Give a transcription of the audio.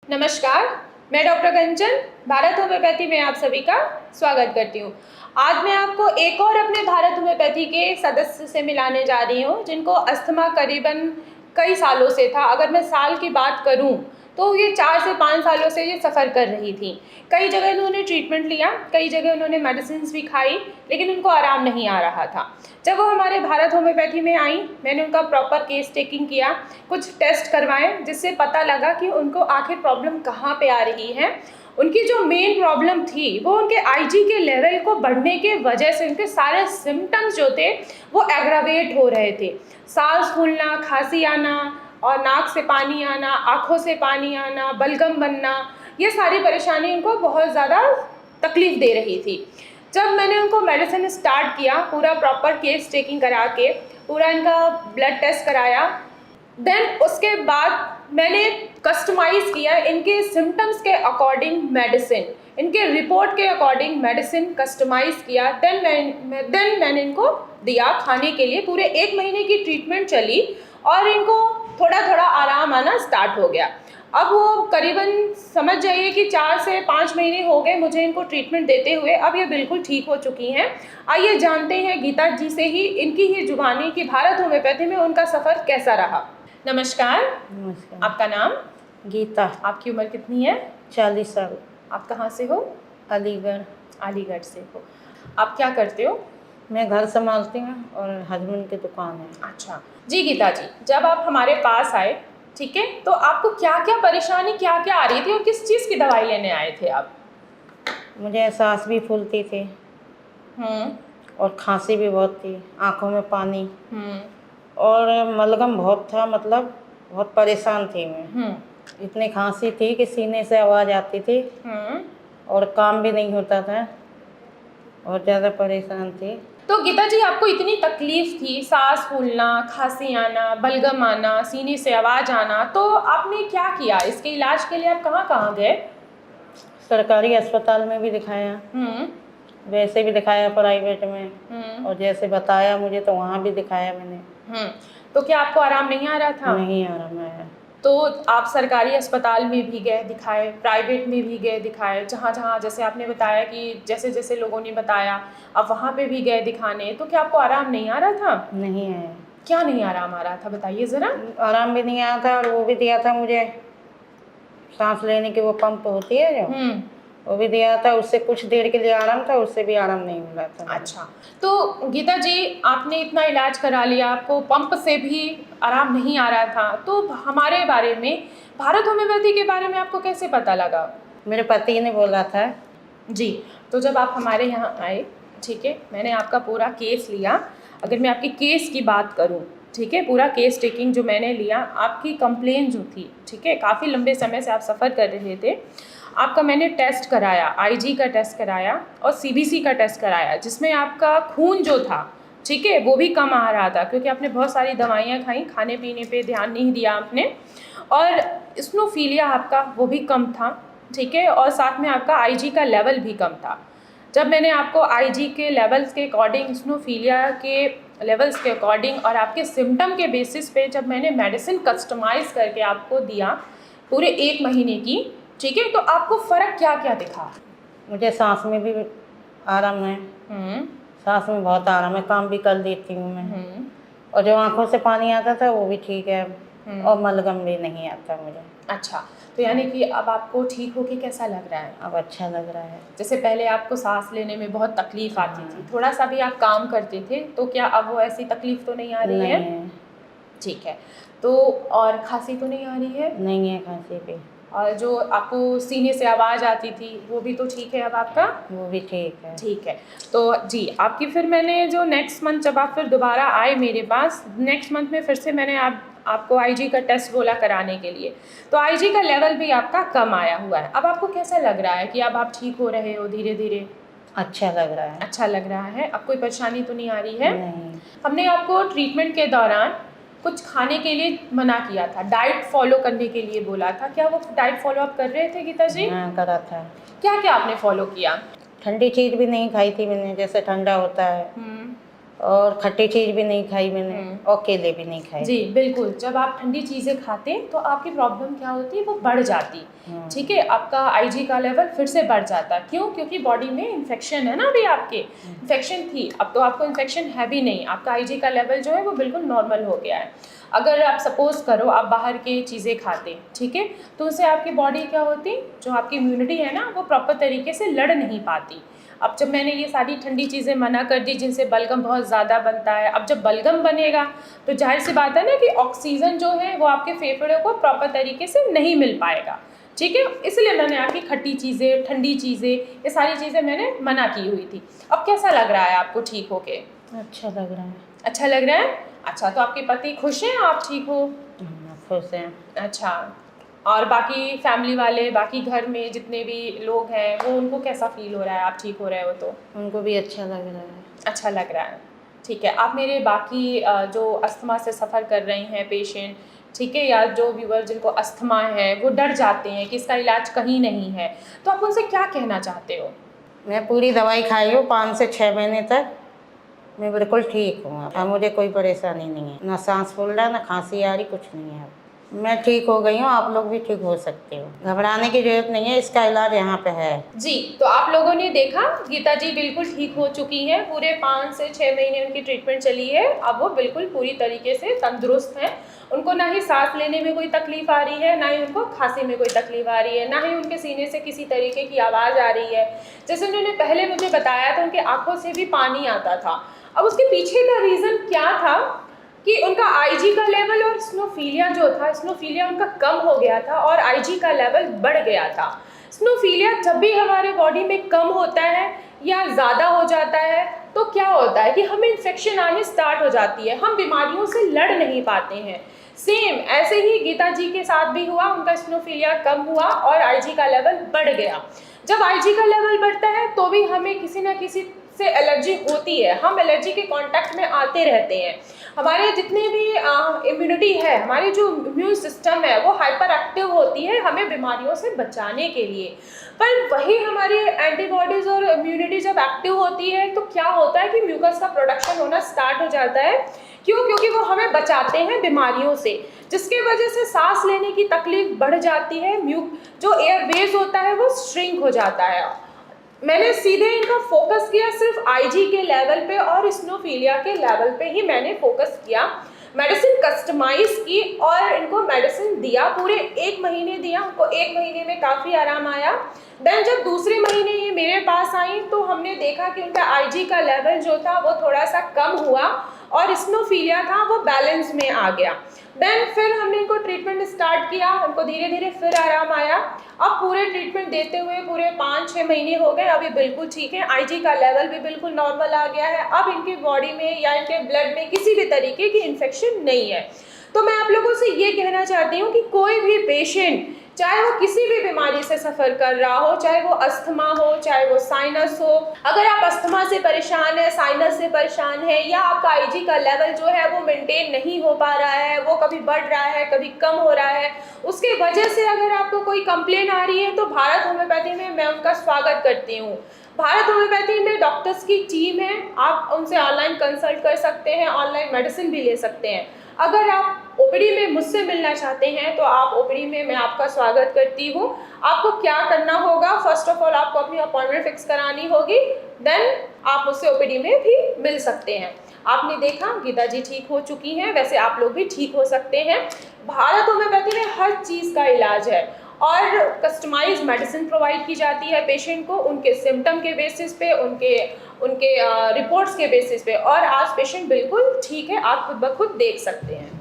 नमस्कार, मैं डॉक्टर कंचन भारत होम्योपैथी में आप सभी का स्वागत करती हूँ। आज मैं आपको एक और अपने भारत होम्योपैथी के सदस्य से मिलाने जा रही हूँ जिनको अस्थमा करीबन कई सालों से था। अगर मैं साल की बात करूँ तो ये 4 से 5 सालों से ये सफ़र कर रही थी। कई जगह उन्होंने ट्रीटमेंट लिया, कई जगह उन्होंने मेडिसिन भी खाई, लेकिन उनको आराम नहीं आ रहा था। जब वो हमारे भारत होम्योपैथी में आई, मैंने उनका प्रॉपर केस टेकिंग किया, कुछ टेस्ट करवाए, जिससे पता लगा कि उनको आखिर प्रॉब्लम कहाँ पे आ रही है। उनकी जो मेन प्रॉब्लम थी वो उनके आईजी के लेवल को बढ़ने के वजह से उनके सारे सिम्टम्स जो थे वो एग्रावेट हो रहे थे। सांस फूलना, खांसी आना और नाक से पानी आना, आँखों से पानी आना, बलगम बनना, ये सारी परेशानी उनको बहुत ज़्यादा तकलीफ़ दे रही थी। जब मैंने उनको मेडिसिन स्टार्ट किया, पूरा प्रॉपर केस टेकिंग करा के, पूरा इनका ब्लड टेस्ट कराया, देन उसके बाद मैंने कस्टमाइज़ किया इनके सिम्टम्स के अकॉर्डिंग मेडिसिन, इनके रिपोर्ट के अकॉर्डिंग मेडिसिन कस्टमाइज़ किया। देन मैंने इनको दिया खाने के लिए। पूरे 1 महीने की ट्रीटमेंट चली और इनको थोड़ा थोड़ा आराम आना स्टार्ट हो गया। अब वो करीबन समझ जाइए कि 4 से 5 महीने हो गए मुझे इनको ट्रीटमेंट देते हुए। अब ये बिल्कुल ठीक हो चुकी हैं। आइए जानते हैं गीता जी से ही, इनकी ही जुबानी, कि भारत होम्योपैथी में उनका सफ़र कैसा रहा। नमस्कार। नमस्कार। आपका नाम? गीता। आपकी उम्र कितनी है? 40 साल। आप कहाँ से हो? अलीगढ़। अलीगढ़ से हो। आप क्या करते हो? मैं घर संभालती हूँ और हस्बैंड की दुकान है। अच्छा जी। गीता जी, जब आप हमारे पास आए, ठीक है, तो आपको क्या क्या परेशानी, क्या क्या आ रही थी और किस चीज़ की दवाई लेने आए थे आप? मुझे सांस भी फूलती थी और खांसी भी बहुत थी, आँखों में पानी और मलगम बहुत था, मतलब बहुत परेशान थी मैं। इतनी खांसी थी कि सीने से आवाज़ आती थी और काम भी नहीं होता था, और ज़्यादा परेशान थी। तो गीता जी, आपको इतनी तकलीफ थी, सांस फूलना, खांसी आना, बलगम आना, सीने से आवाज़ आना, तो आपने क्या किया? इसके इलाज के लिए आप कहाँ कहाँ गए? सरकारी अस्पताल में भी दिखाया, वैसे भी दिखाया प्राइवेट में, और जैसे बताया मुझे तो वहाँ भी दिखाया मैंने। तो क्या आपको आराम नहीं आ रहा था? नहीं आराम आया। तो आप सरकारी अस्पताल में भी गए दिखाए, प्राइवेट में भी गए दिखाए, जहाँ जहाँ जैसे आपने बताया कि जैसे जैसे लोगों ने बताया आप वहाँ पे भी गए दिखाने, तो क्या आपको आराम नहीं आ रहा था? नहीं आया। क्या नहीं आराम आ रहा था, बताइए ज़रा। आराम भी नहीं आया था, और वो भी दिया था मुझे सांस लेने की, वो पंप होती है जो, वो भी दिया था। उससे कुछ देर के लिए आराम था, उससे भी आराम नहीं मिला था। अच्छा, तो गीता जी, आपने इतना इलाज करा लिया, आपको पंप से भी आराम नहीं आ रहा था, तो हमारे बारे में, भारत होम्योपैथी के बारे में आपको कैसे पता लगा? मेरे पति ने बोला था जी। तो जब आप हमारे यहाँ आए, ठीक है, मैंने आपका पूरा केस लिया। अगर मैं आपके केस की बात करूँ, ठीक है, पूरा केस टेकिंग जो मैंने लिया, आपकी कंप्लेन जो थी, ठीक है, काफ़ी लंबे समय से आप सफ़र कर रहे थे, आपका मैंने टेस्ट कराया, आईजी का टेस्ट कराया और सीबीसी का टेस्ट कराया, जिसमें आपका खून जो था, ठीक है, वो भी कम आ रहा था, क्योंकि आपने बहुत सारी दवाइयाँ खाई, खाने पीने पे ध्यान नहीं दिया आपने, और इस्नोफीलिया आपका वो भी कम था, ठीक है, और साथ में आपका आईजी का लेवल भी कम था। जब मैंने आपको आईजी के लेवल्स के अकॉर्डिंग, इस्नोफीलिया के लेवल्स के अकॉर्डिंग और आपके सिम्टम के बेसिस पे जब मैंने मेडिसिन कस्टमाइज़ करके आपको दिया पूरे 1 महीने की, ठीक है, तो आपको फ़र्क क्या क्या दिखा? मुझे सांस में भी आराम है, सांस में बहुत आराम है, काम भी कर लेती हूँ मैं, और जो आँखों से पानी आता था वो भी ठीक है, और मलगम भी नहीं आता मुझे। अच्छा, तो यानी कि अब आपको ठीक होके कैसा लग रहा है? अब अच्छा लग रहा है। जैसे पहले आपको सांस लेने में बहुत तकलीफ आती थी, थोड़ा सा भी आप काम करते थे, तो क्या अब वो ऐसी तकलीफ तो नहीं आ रही है? नहीं है। ठीक है। तो और खांसी तो नहीं आ रही है? नहीं है खांसी भी। और जो आपको सीने से आवाज़ आती थी वो भी तो ठीक है अब आपका? वो भी ठीक है। ठीक है। तो जी, आपकी फिर मैंने जो नेक्स्ट मंथ जब आप फिर दोबारा आए मेरे पास, नेक्स्ट मंथ में फिर से मैंने आपको आईजी का टेस्ट बोला कराने के लिए, तो आईजी का लेवल भी आपका कम आया हुआ है। अब आपको कैसा लग रहा है कि अब आप ठीक हो रहे हो धीरे धीरे? अच्छा लग रहा है। अच्छा लग रहा है। अब कोई परेशानी तो नहीं आ रही है? नहीं। हमने आपको ट्रीटमेंट के दौरान कुछ खाने के लिए मना किया था, डाइट फॉलो करने के लिए बोला था, क्या वो डाइट फॉलो आप कर रहे थे गीता जी? हाँ करा था। क्या क्या आपने फॉलो किया? ठंडी चीज़ भी नहीं खाई थी मैंने, जैसे ठंडा होता है और खट्टी चीज़ भी नहीं खाई मैंने और केले भी नहीं खाए। जी बिल्कुल, जब आप ठंडी चीज़ें खाते हैं तो आपकी प्रॉब्लम क्या होती है, वो बढ़ जाती, ठीक है, आपका आईजी का लेवल फिर से बढ़ जाता। क्यों? क्योंकि बॉडी में इन्फेक्शन है ना, अभी आपके इन्फेक्शन थी, अब तो आपको इन्फेक्शन है भी नहीं, आपका आईजी का लेवल जो है वो बिल्कुल नॉर्मल हो गया है। अगर आप सपोज़ करो आप बाहर की चीज़ें खाते, ठीक है, तो उससे आपकी बॉडी क्या होती, जो आपकी इम्यूनिटी है ना, वो प्रॉपर तरीके से लड़ नहीं पाती। अब जब मैंने ये सारी ठंडी चीज़ें मना कर दी जिनसे बलगम बहुत ज़्यादा बनता है, अब जब बलगम बनेगा तो जाहिर सी बात है ना कि ऑक्सीजन जो है वो आपके फेफड़ों को प्रॉपर तरीके से नहीं मिल पाएगा, ठीक है, इसलिए मैंने आपकी खट्टी चीज़ें, ठंडी चीज़ें, ये सारी चीज़ें मैंने मना की हुई थी। अब कैसा लग रहा है आपको ठीक होके? अच्छा लग रहा है। अच्छा लग रहा है? अच्छा, तो आपके पति खुश हैं आप ठीक हो? खुश हैं। अच्छा, और बाकी फैमिली वाले, बाकी घर में जितने भी लोग हैं, वो उनको कैसा फील हो रहा है आप ठीक हो रहे हो तो? उनको भी अच्छा लग रहा है। अच्छा लग रहा है, ठीक है। आप मेरे बाकी जो अस्थमा से सफ़र कर रही हैं पेशेंट, ठीक है, या जो व्यूअर जिनको अस्थमा है वो डर जाते हैं कि इसका इलाज कहीं नहीं है, तो आप उनसे क्या कहना चाहते हो? मैं पूरी दवाई खाई हूँ 5 से 6 महीने तक, मैं बिल्कुल ठीक हूँ। अब मुझे कोई परेशानी नहीं है, ना सांस फूल रहा, ना खांसी आ रही, कुछ नहीं है। अब मैं ठीक हो गई हूँ, आप लोग भी ठीक हो सकते हो। घबराने की जरूरत नहीं है, इसका इलाज यहाँ पे है। जी, तो आप लोगों ने देखा गीता जी बिल्कुल ठीक हो चुकी हैं, पूरे 5 से 6 महीने उनकी ट्रीटमेंट चली है, अब वो बिल्कुल पूरी तरीके से तंदुरुस्त हैं। उनको ना ही सांस लेने में कोई तकलीफ आ रही है, ना ही उनको खांसी में कोई तकलीफ आ रही है, ना ही उनके सीने से किसी तरीके की आवाज़ आ रही है। जैसे उन्होंने पहले मुझे बताया था उनकी आँखों से भी पानी आता था। अब उसके पीछे का रीज़न क्या था कि उनका आईजी का लेवल और स्नोफिलिया जो था, स्नोफिलिया उनका कम हो गया था और आईजी का लेवल बढ़ गया था। स्नोफिलिया जब भी हमारे बॉडी में कम होता है या ज़्यादा हो जाता है तो क्या होता है कि हमें इन्फेक्शन आने स्टार्ट हो जाती है, हम बीमारियों से लड़ नहीं पाते हैं। सेम ऐसे ही गीता जी के साथ भी हुआ, उनका स्नोफिलिया कम हुआ और आईजी का लेवल बढ़ गया। जब आईजी का लेवल बढ़ता है तो भी हमें किसी ना किसी से एलर्जी होती है, हम एलर्जी के कांटेक्ट में आते रहते हैं। हमारे जितने भी इम्यूनिटी है, हमारी जो इम्यून सिस्टम है वो हाइपर एक्टिव होती है हमें बीमारियों से बचाने के लिए। पर वही हमारी एंटीबॉडीज़ और इम्यूनिटी जब एक्टिव होती है तो क्या होता है कि म्यूकस का प्रोडक्शन होना स्टार्ट हो जाता है। क्यों? क्योंकि वो हमें बचाते हैं बीमारियों से, जिसके वजह से सांस लेने की तकलीफ बढ़ जाती है, जो एयरवेज होता है वो श्रिंक हो जाता है। मैंने सीधे इनका फोकस किया सिर्फ आईजी के लेवल पे और स्नोफिलिया के लेवल पे ही मैंने फोकस किया, मेडिसिन कस्टमाइज की और इनको मेडिसिन दिया, पूरे 1 महीने दिया, उनको 1 महीने में काफ़ी आराम आया। देन जब दूसरे महीने ये मेरे पास आई तो हमने देखा कि उनका आईजी का लेवल जो था वो थोड़ा सा कम हुआ और स्नोफिलिया था वो बैलेंस में आ गया। देन फिर हमने इनको ट्रीटमेंट स्टार्ट किया, उनको धीरे धीरे फिर आराम आया। अब पूरे ट्रीटमेंट देते हुए पूरे 5-6 महीने हो गए, अभी बिल्कुल ठीक है, आईजी का लेवल भी बिल्कुल नॉर्मल आ गया है। अब इनकी बॉडी में या इनके ब्लड में किसी भी तरीके की इन्फेक्शन नहीं है। तो मैं आप लोगों से ये कहना चाहती हूँ कि कोई भी पेशेंट, चाहे वो किसी भी बीमारी से सफ़र कर रहा हो, चाहे वो अस्थमा हो, चाहे वो साइनस हो, अगर आप अस्थमा से परेशान है, साइनस से परेशान है या आपका आईजी का लेवल जो है वो मेंटेन नहीं हो पा रहा है, वो कभी बढ़ रहा है कभी कम हो रहा है, उसके वजह से अगर आपको कोई कंप्लेन आ रही है तो भारत होम्योपैथी में मैं उनका स्वागत करती हूँ। भारत होम्योपैथी में डॉक्टर्स की टीम है, आप उनसे ऑनलाइन कंसल्ट कर सकते हैं, ऑनलाइन मेडिसिन भी ले सकते हैं। अगर आप ओपीडी में मुझसे मिलना चाहते हैं तो आप ओपीडी में मैं आपका स्वागत करती हूँ। आपको क्या करना होगा, फर्स्ट ऑफ ऑल आपको अपनी अपॉइंटमेंट फिक्स करानी होगी, देन आप मुझसे ओपीडी में भी मिल सकते हैं। आपने देखा गीता जी ठीक हो चुकी हैं, वैसे आप लोग भी ठीक हो सकते हैं। भारत होम्योपैथी में हर चीज़ का इलाज है और कस्टमाइज मेडिसिन प्रोवाइड की जाती है पेशेंट को उनके सिम्टम के बेसिस पे, उनके रिपोर्ट्स के बेसिस पे, और आज पेशेंट बिल्कुल ठीक है, आप खुद ब खुद देख सकते हैं।